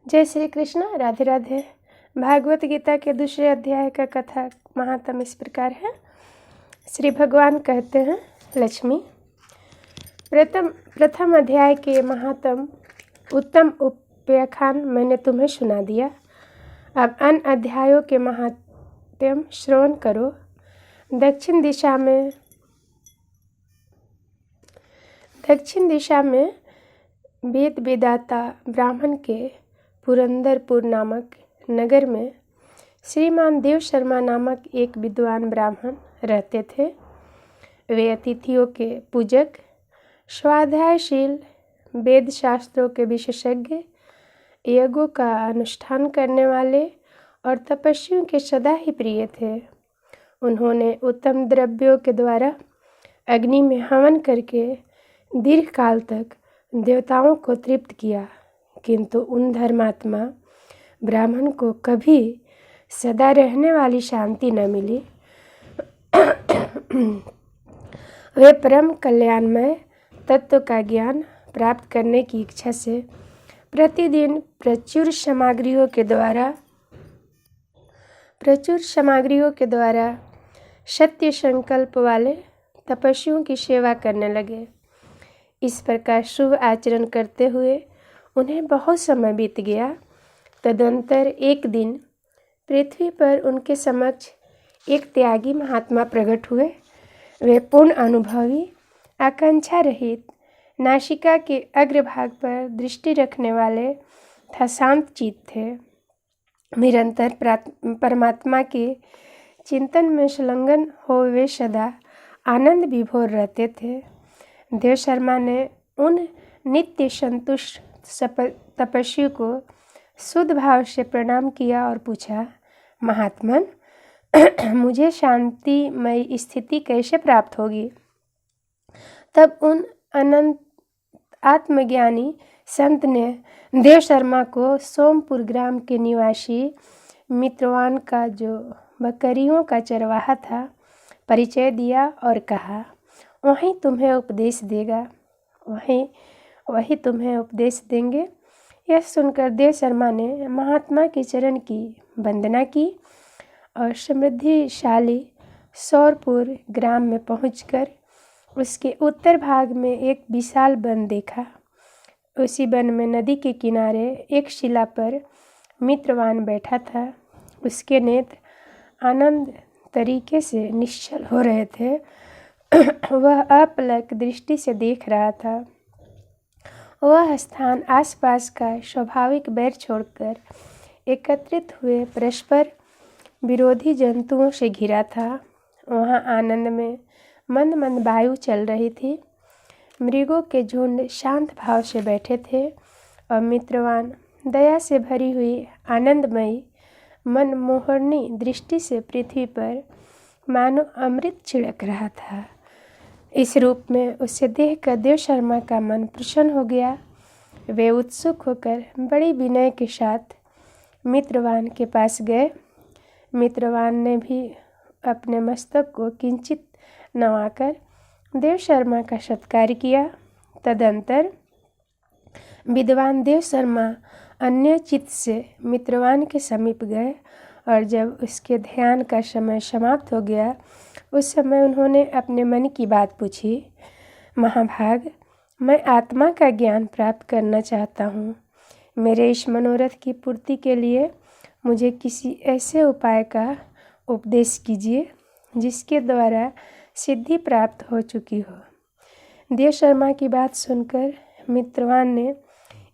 जय श्री कृष्ण। राधे राधे। भागवत गीता के दूसरे अध्याय का कथा महात्म इस प्रकार है। श्री भगवान कहते हैं, लक्ष्मी, प्रथम अध्याय के महात्म उत्तम उपाख्यान मैंने तुम्हें सुना दिया। अब अन्य अध्यायों के महात्म श्रवण करो। दक्षिण दिशा में वेद वेदाता ब्राह्मण के पुरंदरपुर नामक नगर में श्रीमान देव शर्मा नामक एक विद्वान ब्राह्मण रहते थे। वे अतिथियों के पूजक, स्वाध्यायशील, वेद शास्त्रों के विशेषज्ञ, यज्ञों का अनुष्ठान करने वाले और तपस्वियों के सदा ही प्रिय थे। उन्होंने उत्तम द्रव्यों के द्वारा अग्नि में हवन करके दीर्घ काल तक देवताओं को तृप्त किया, किंतु उन धर्मात्मा ब्राह्मण को कभी सदा रहने वाली शांति न मिली। वे परम कल्याणमय तत्व का ज्ञान प्राप्त करने की इच्छा से प्रतिदिन प्रचुर सामग्रियों के द्वारा सत्य संकल्प वाले तपस्वियों की सेवा करने लगे। इस प्रकार शुभ आचरण करते हुए उन्हें बहुत समय बीत गया। तदंतर एक दिन पृथ्वी पर उनके समक्ष एक त्यागी महात्मा प्रकट हुए। वे पूर्ण अनुभवी, आकांक्षा रहित, नासिका के अग्रभाग पर दृष्टि रखने वाले तथा शांत चित्त थे। निरंतर परमात्मा के चिंतन में संलग्न हो वे सदा आनंद विभोर रहते थे। देव शर्मा ने उन नित्य संतुष्ट तपस्वी को शुद्ध भाव से प्रणाम किया और पूछा, महात्मन, मुझे शांतिमय स्थिति कैसे प्राप्त होगी? तब उन अनंत आत्मज्ञानी संत ने देव शर्मा को सोमपुर ग्राम के निवासी मित्रवान का, जो बकरियों का चरवाहा था, परिचय दिया और कहा, वही तुम्हें उपदेश देंगे। यह सुनकर देव शर्मा ने महात्मा के चरण की वंदना की और समृद्धिशाली सौरपुर ग्राम में पहुंचकर उसके उत्तर भाग में एक विशाल वन देखा। उसी वन में नदी के किनारे एक शिला पर मित्रवान बैठा था। उसके नेत्र आनंद तरीके से निश्चल हो रहे थे। वह अपलक दृष्टि से देख रहा था। वह स्थान आसपास का स्वाभाविक बैर छोड़कर एकत्रित हुए परस्पर विरोधी जंतुओं से घिरा था। वहाँ आनंद में मंद मंद वायु चल रही थी। मृगों के झुंड शांत भाव से बैठे थे और मित्रवान दया से भरी हुई आनंदमयी मनमोहनी दृष्टि से पृथ्वी पर मानो अमृत छिड़क रहा था। इस रूप में उसे देखकर देव शर्मा का मन प्रसन्न हो गया। वे उत्सुक होकर बड़ी विनय के साथ मित्रवान के पास गए। मित्रवान ने भी अपने मस्तक को किंचित नवाकर देव शर्मा का सत्कार किया। तदंतर विद्वान देव शर्मा अन्य चित्त से मित्रवान के समीप गए और जब उसके ध्यान का समय समाप्त हो गया, उस समय उन्होंने अपने मन की बात पूछी। महाभाग, मैं आत्मा का ज्ञान प्राप्त करना चाहता हूँ। मेरे इस मनोरथ की पूर्ति के लिए मुझे किसी ऐसे उपाय का उपदेश कीजिए जिसके द्वारा सिद्धि प्राप्त हो चुकी हो। देव शर्मा की बात सुनकर मित्रवान ने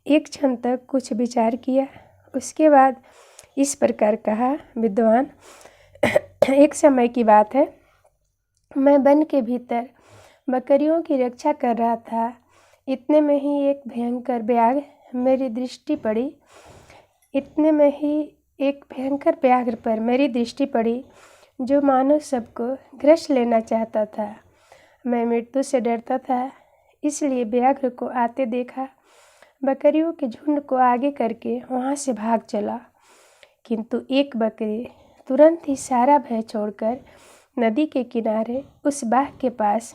एक क्षण तक कुछ विचार किया। उसके बाद इस प्रकार कहा, विद्वान, एक समय की बात है, मैं वन के भीतर बकरियों की रक्षा कर रहा था। इतने में ही एक भयंकर व्याघ्र पर मेरी दृष्टि पड़ी, जो मानो सबको ग्रस लेना चाहता था। मैं मृत्यु से डरता था, इसलिए व्याघ्र को आते देखा, बकरियों के झुंड को आगे करके वहाँ से भाग चला। किंतु एक बकरी तुरंत ही सारा भय छोड़कर नदी के किनारे उस बाघ के पास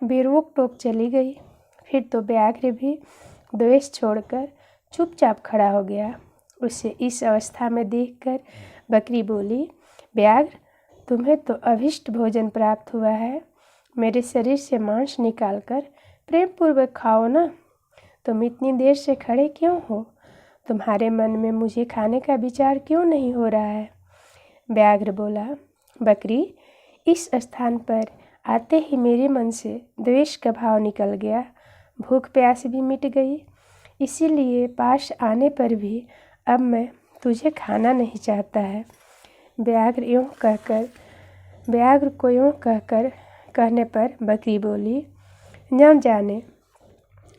बेरोक टोक चली गई। फिर तो व्याघ्र भी द्वेष छोड़कर चुपचाप खड़ा हो गया। उसे इस अवस्था में देखकर बकरी बोली, व्याघ्र, तुम्हें तो अभिष्ट भोजन प्राप्त हुआ है। मेरे शरीर से मांस निकालकर प्रेम पूर्वक खाओ ना। तुम इतनी देर से खड़े क्यों हो? तुम्हारे मन में मुझे खाने का विचार क्यों नहीं हो रहा है? व्याघ्र बोला, बकरी, इस स्थान पर आते ही मेरे मन से द्वेष का भाव निकल गया, भूख प्यास भी मिट गई। इसीलिए पास आने पर भी अब मैं तुझे खाना नहीं चाहता है। व्याघ्र को यूँ कहने पर बकरी बोली, न जाने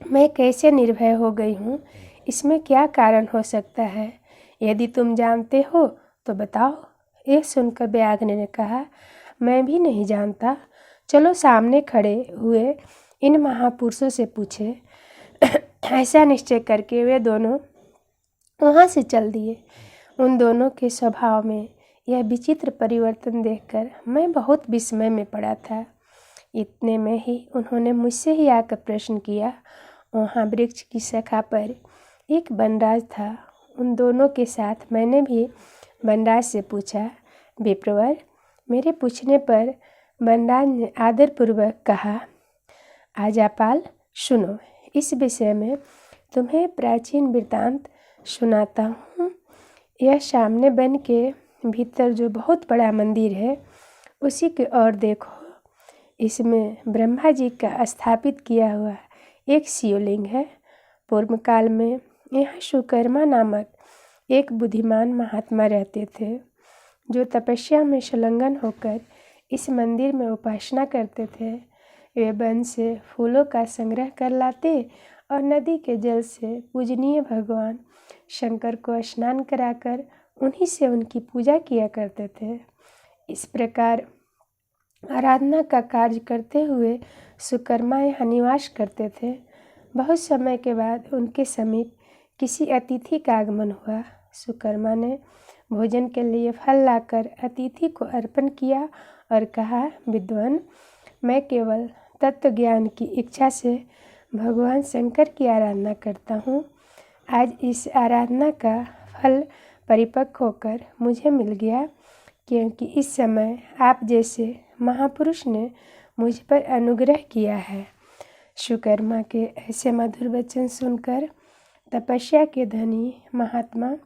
मैं कैसे निर्भय हो गई हूँ, इसमें क्या कारण हो सकता है? यदि तुम जानते हो तो बताओ। यह सुनकर व्याघ्र ने कहा, मैं भी नहीं जानता। चलो सामने खड़े हुए इन महापुरुषों से पूछे। ऐसा निश्चय करके वे दोनों वहाँ से चल दिए। उन दोनों के स्वभाव में यह विचित्र परिवर्तन देखकर मैं बहुत विस्मय में पड़ा था। इतने में ही उन्होंने मुझसे ही आकर प्रश्न किया। वहाँ वृक्ष की शाखा पर एक वनराज था। उन दोनों के साथ मैंने भी वनराज से पूछा। विप्रवर, मेरे पूछने पर वनराज ने आदरपूर्वक कहा, आजापाल, सुनो, इस विषय में तुम्हें प्राचीन वृत्तांत सुनाता हूँ। यह सामने वन के भीतर जो बहुत बड़ा मंदिर है, उसी की ओर देखो। इसमें ब्रह्मा जी का स्थापित किया हुआ एक शिवलिंग है। पूर्व काल में यहाँ सुकर्मा नामक एक बुद्धिमान महात्मा रहते थे, जो तपस्या में संलग्न होकर इस मंदिर में उपासना करते थे। वे वन से फूलों का संग्रह कर लाते और नदी के जल से पूजनीय भगवान शंकर को स्नान कराकर उन्हीं से उनकी पूजा किया करते थे। इस प्रकार आराधना का कार्य करते हुए सुकर्मा यहाँ निवास करते थे। बहुत समय के बाद उनके समीप किसी अतिथि का आगमन हुआ। सुकर्मा ने भोजन के लिए फल लाकर अतिथि को अर्पण किया और कहा, विद्वान, मैं केवल तत्व ज्ञान की इच्छा से भगवान शंकर की आराधना करता हूँ। आज इस आराधना का फल परिपक्व होकर मुझे मिल गया, क्योंकि इस समय आप जैसे महापुरुष ने मुझ पर अनुग्रह किया है। सुकर्मा के ऐसे मधुर वचन सुनकर तपस्या के धनी महात्मा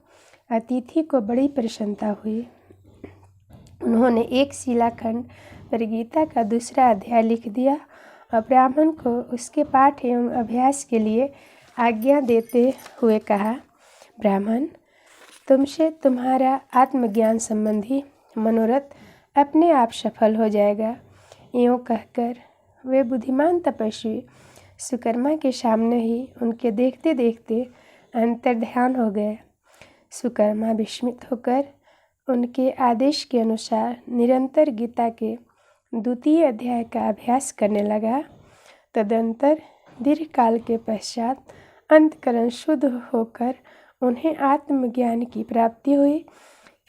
अतिथि को बड़ी प्रसन्नता हुई। उन्होंने एक शिलाखंड पर गीता का दूसरा अध्याय लिख दिया और ब्राह्मण को उसके पाठ एवं अभ्यास के लिए आज्ञा देते हुए कहा, ब्राह्मण, तुमसे तुम्हारा आत्मज्ञान संबंधी मनोरथ अपने आप सफल हो जाएगा। यूँ कहकर वे बुद्धिमान तपस्वी सुकर्मा के सामने ही उनके देखते देखते अंतर्ध्यान हो गए। सुकर्मा विस्मित होकर उनके आदेश के अनुसार निरंतर गीता के द्वितीय अध्याय का अभ्यास करने लगा। तदंतर दीर्घकाल के पश्चात अंतकरण शुद्ध होकर उन्हें आत्मज्ञान की प्राप्ति हुई।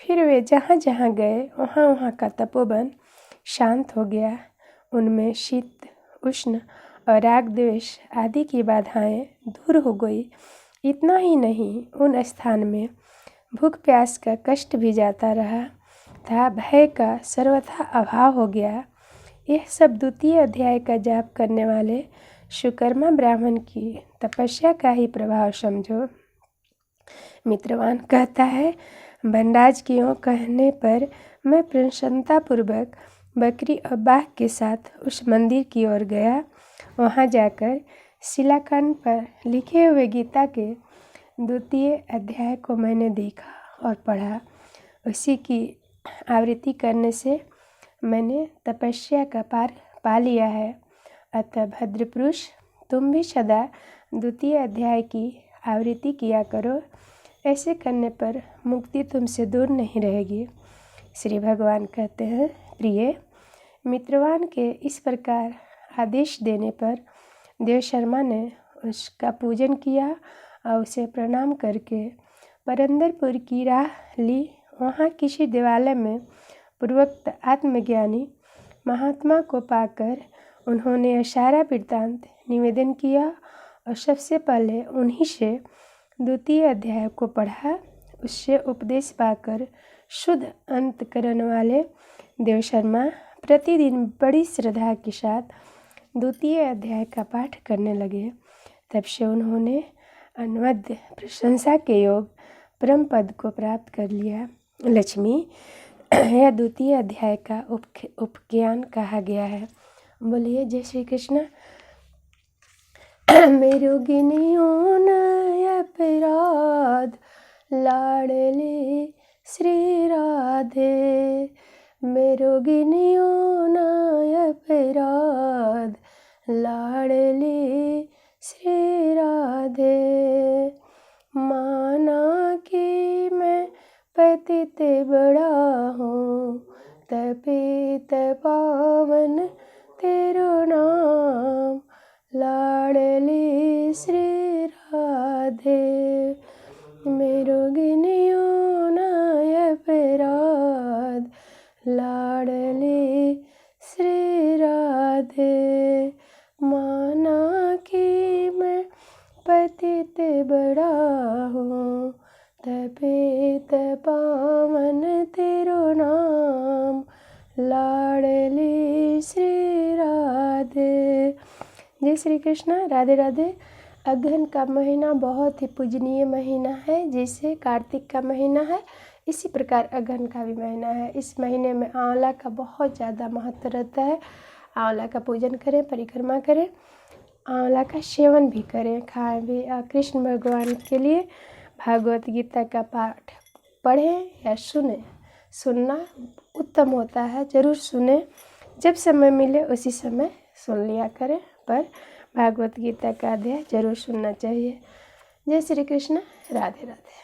फिर वे जहाँ जहाँ गए वहाँ वहाँ का तपोवन शांत हो गया। उनमें शीत, उष्ण और राग द्वेष आदि की बाधाएं दूर हो गई। इतना ही नहीं, उन स्थान में भूख प्यास का कष्ट भी जाता रहा था। भय का सर्वथा अभाव हो गया। यह सब द्वितीय अध्याय का जाप करने वाले सुकर्मा ब्राह्मण की तपस्या का ही प्रभाव समझो। मित्रवान कहता है, वनराज के यूँ कहने पर मैं प्रसन्नतापूर्वक बकरी और बाघ के साथ उस मंदिर की ओर गया। वहाँ जाकर शिलाखंड पर लिखे हुए गीता के द्वितीय अध्याय को मैंने देखा और पढ़ा। उसी की आवृत्ति करने से मैंने तपस्या का पार पा लिया है। अतः भद्रपुरुष, तुम भी सदा द्वितीय अध्याय की आवृत्ति किया करो। ऐसे करने पर मुक्ति तुमसे दूर नहीं रहेगी। श्री भगवान कहते हैं, प्रिय मित्रवान के इस प्रकार आदेश देने पर देवशर्मा ने उसका पूजन किया और उसे प्रणाम करके परंदरपुर की राह ली। वहाँ किसी देवालय में पूर्वोक्त आत्मज्ञानी महात्मा को पाकर उन्होंने सारा वृत्तांत निवेदन किया और सबसे पहले उन्हीं से द्वितीय अध्याय को पढ़ा। उससे उपदेश पाकर शुद्ध अंतकरण वाले देव शर्मा प्रतिदिन बड़ी श्रद्धा के साथ द्वितीय अध्याय का पाठ करने लगे। तब से उन्होंने अनवद्य प्रशंसा के योग परम पद को प्राप्त कर लिया। लक्ष्मी यह द्वितीय अध्याय का उपज्ञान कहा गया है। बोलिए जय श्री कृष्ण। मेरो गिनियो न अपराध लाडली श्री राधे, मेरो गिनियो न अपराध लाडली श्री राधे। माना कि मैं पतित बड़ा हूँ, तपित पावन तेरो नाम लाडली श्री राधे। मेरो गिनियो न अपराध लाडली श्री राधे। माना कि मैं पतित बड़ा हूँ, तपित पावन तेरो नाम लाडली श्री राधे। जय श्री कृष्ण। राधे राधे। अगहन का महीना बहुत ही पूजनीय महीना है। जैसे कार्तिक का महीना है, इसी प्रकार अगहन का भी महीना है। इस महीने में आंवला का बहुत ज़्यादा महत्व रहता है। आंवला का पूजन करें, परिक्रमा करें, आंवला का सेवन भी करें, खाएं भी। कृष्ण भगवान के लिए भागवत गीता का पाठ पढ़ें या सुने। सुनना उत्तम होता है, ज़रूर सुने। जब समय मिले उसी समय सुन लिया करें, पर भागवत गीता का अध्याय जरूर सुनना चाहिए। जय श्री कृष्ण। राधे राधे।